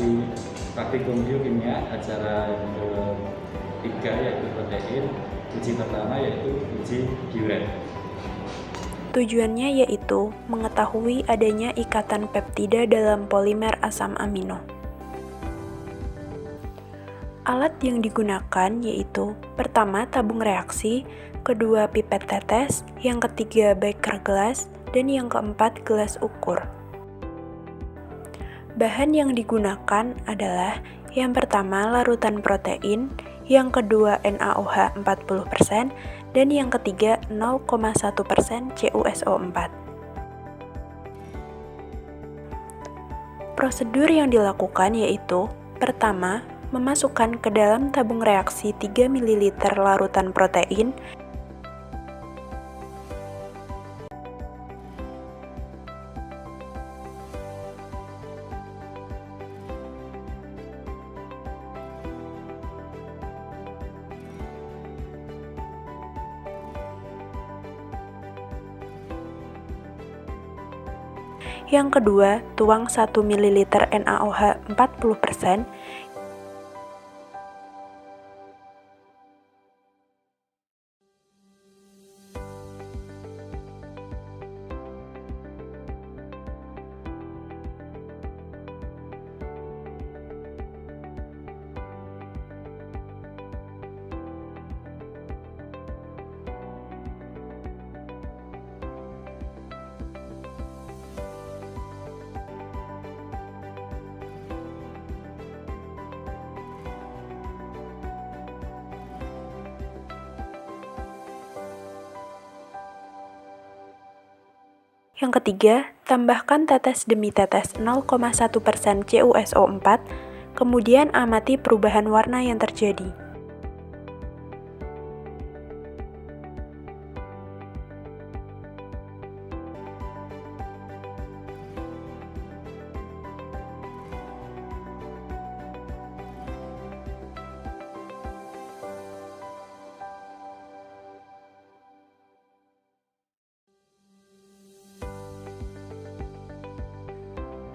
reaksi praktikum biokimia acara yang ketiga yaitu protein. Uji pertama yaitu uji Biuret. Tujuannya yaitu mengetahui adanya ikatan peptida dalam polimer asam amino. Alat yang digunakan yaitu pertama tabung reaksi, kedua pipet tetes, yang ketiga beker gelas, dan yang keempat gelas ukur. Bahan yang digunakan adalah yang pertama larutan protein, yang kedua NaOH 40%, dan yang ketiga 0,1% CuSO4. Prosedur yang dilakukan yaitu pertama, memasukkan ke dalam tabung reaksi 3 ml larutan protein, yang kedua, tuang 1 ml NaOH 40%, yang ketiga, tambahkan tetes demi tetes 0,1% CuSO4, kemudian amati perubahan warna yang terjadi.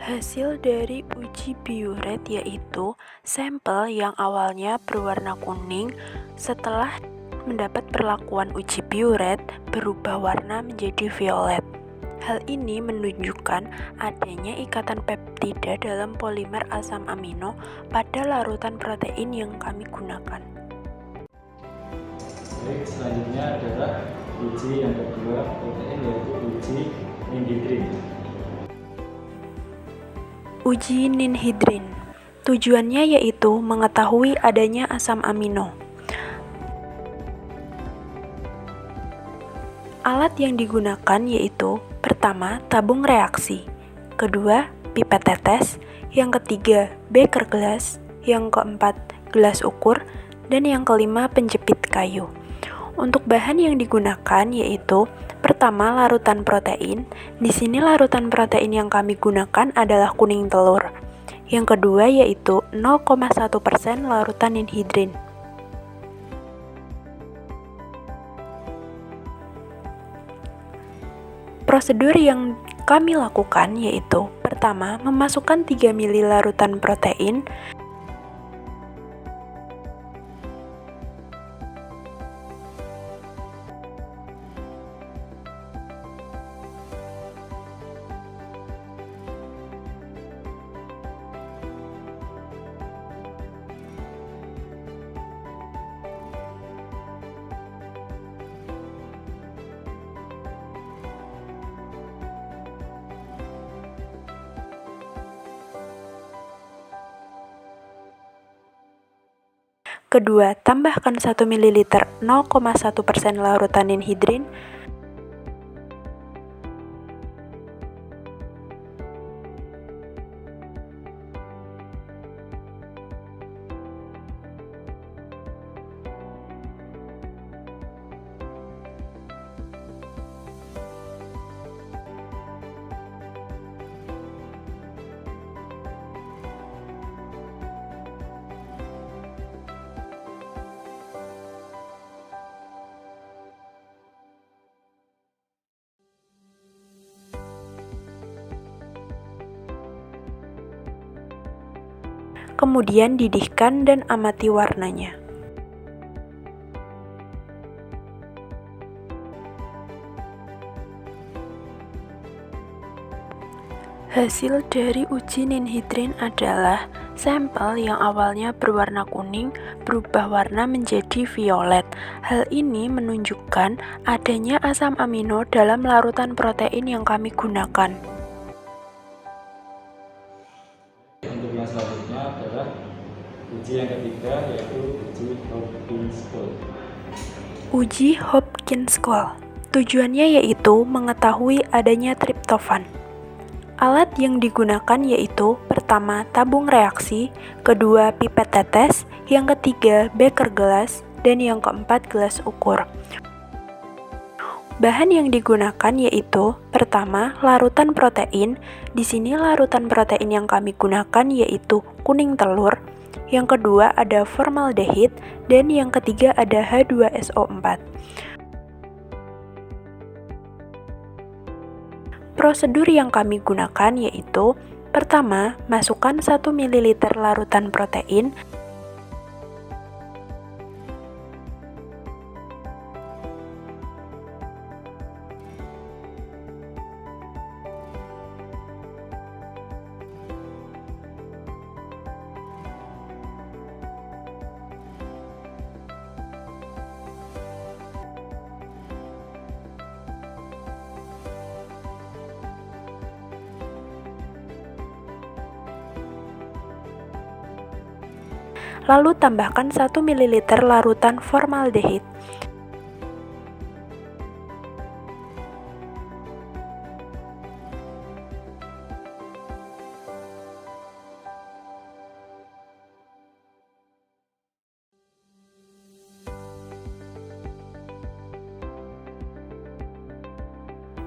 Hasil dari uji Biuret yaitu sampel yang awalnya berwarna kuning setelah mendapat perlakuan uji Biuret berubah warna menjadi violet. Hal ini menunjukkan adanya ikatan peptida dalam polimer asam amino pada larutan protein yang kami gunakan. Baik, selanjutnya adalah uji yang kedua protein yaitu uji ninhidrin. Uji ninhidrin. Tujuannya yaitu mengetahui adanya asam amino. Alat yang digunakan yaitu pertama tabung reaksi, kedua pipet tetes, yang ketiga beker gelas, yang keempat gelas ukur, dan yang kelima penjepit kayu. Untuk bahan yang digunakan yaitu pertama larutan protein. Di sini larutan protein yang kami gunakan adalah kuning telur. Yang kedua yaitu 0,1% larutan ninhidrin. Prosedur yang kami lakukan yaitu pertama memasukkan 3 ml larutan protein, kedua, tambahkan 1 ml 0,1% larutan ninhidrin, kemudian didihkan dan amati warnanya. Hasil dari uji ninhidrin adalah sampel yang awalnya berwarna kuning berubah warna menjadi violet. Hal ini menunjukkan adanya asam amino dalam larutan protein yang kami gunakan. Untuk yang selanjutnya adalah uji yang ketiga, yaitu uji Hopkins-Cole. Uji Hopkins-Cole tujuannya yaitu mengetahui adanya triptofan. Alat yang digunakan yaitu pertama tabung reaksi, kedua pipet tetes, yang ketiga beker gelas, dan yang keempat gelas ukur. Bahan yang digunakan yaitu pertama larutan protein. Di sini larutan protein yang kami gunakan yaitu kuning telur, yang kedua ada formaldehid, dan yang ketiga ada H2SO4. Prosedur yang kami gunakan yaitu pertama, masukkan 1 ml larutan protein, lalu tambahkan 1 ml larutan formaldehid.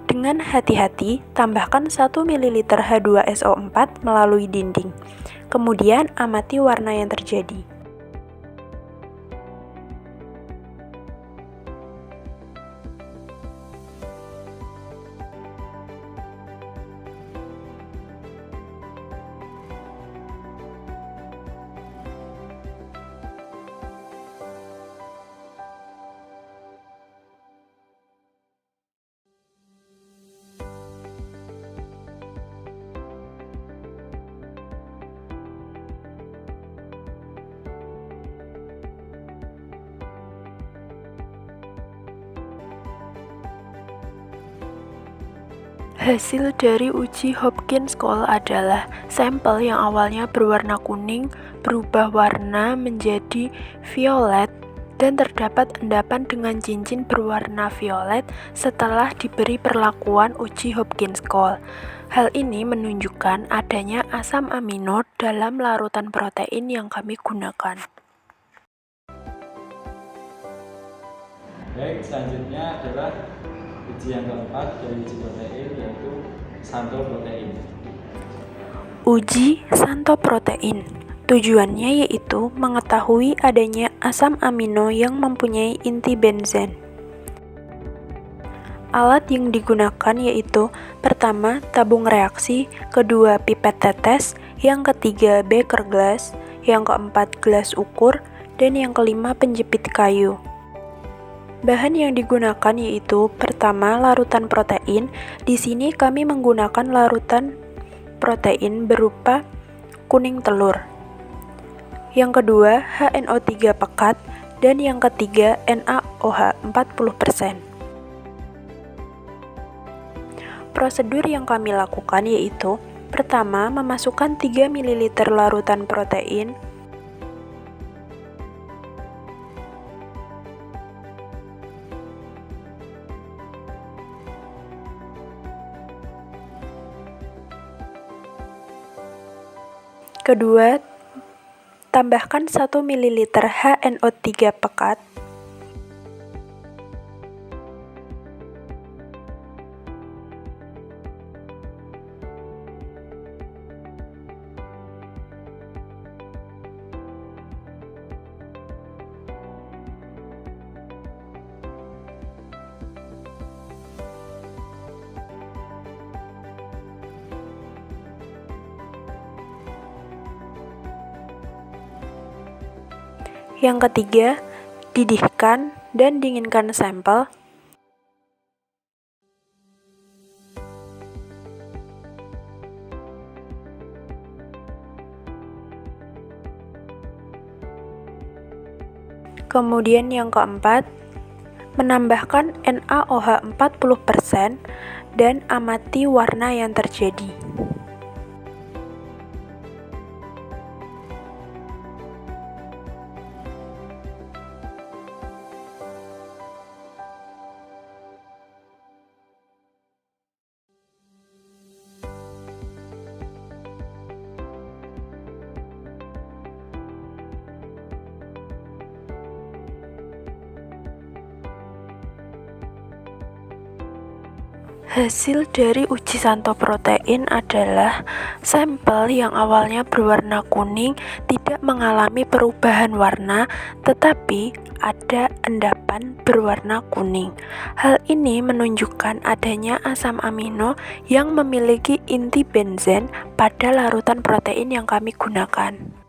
Dengan hati-hati, tambahkan 1 ml H2SO4 melalui dinding. Kemudian, amati warna yang terjadi. Hasil dari uji Hopkins-Cole adalah sampel yang awalnya berwarna kuning berubah warna menjadi violet dan terdapat endapan dengan cincin berwarna violet setelah diberi perlakuan uji Hopkins-Cole. Hal ini menunjukkan adanya asam amino dalam larutan protein yang kami gunakan. Baik, selanjutnya adalah uji yang keempat dari uji protein, yaitu Santo protein. Uji Santo protein tujuannya yaitu mengetahui adanya asam amino yang mempunyai inti benzen. Alat yang digunakan yaitu pertama tabung reaksi, kedua pipet tetes, yang ketiga beker gelas, yang keempat gelas ukur, dan yang kelima penjepit kayu. Bahan yang digunakan yaitu pertama larutan protein. Di sini kami menggunakan larutan protein berupa kuning telur. Yang kedua HNO3 pekat dan yang ketiga NaOH 40%. Prosedur yang kami lakukan yaitu pertama memasukkan 3 ml larutan protein, kedua, tambahkan 1 ml HNO3 pekat. Yang ketiga, didihkan dan dinginkan sampel. Kemudian yang keempat, menambahkan NaOH 40% dan amati warna yang terjadi. Hasil dari uji santo protein adalah sampel yang awalnya berwarna kuning tidak mengalami perubahan warna, tetapi ada endapan berwarna kuning. Hal ini menunjukkan adanya asam amino yang memiliki inti benzen pada larutan protein yang kami gunakan.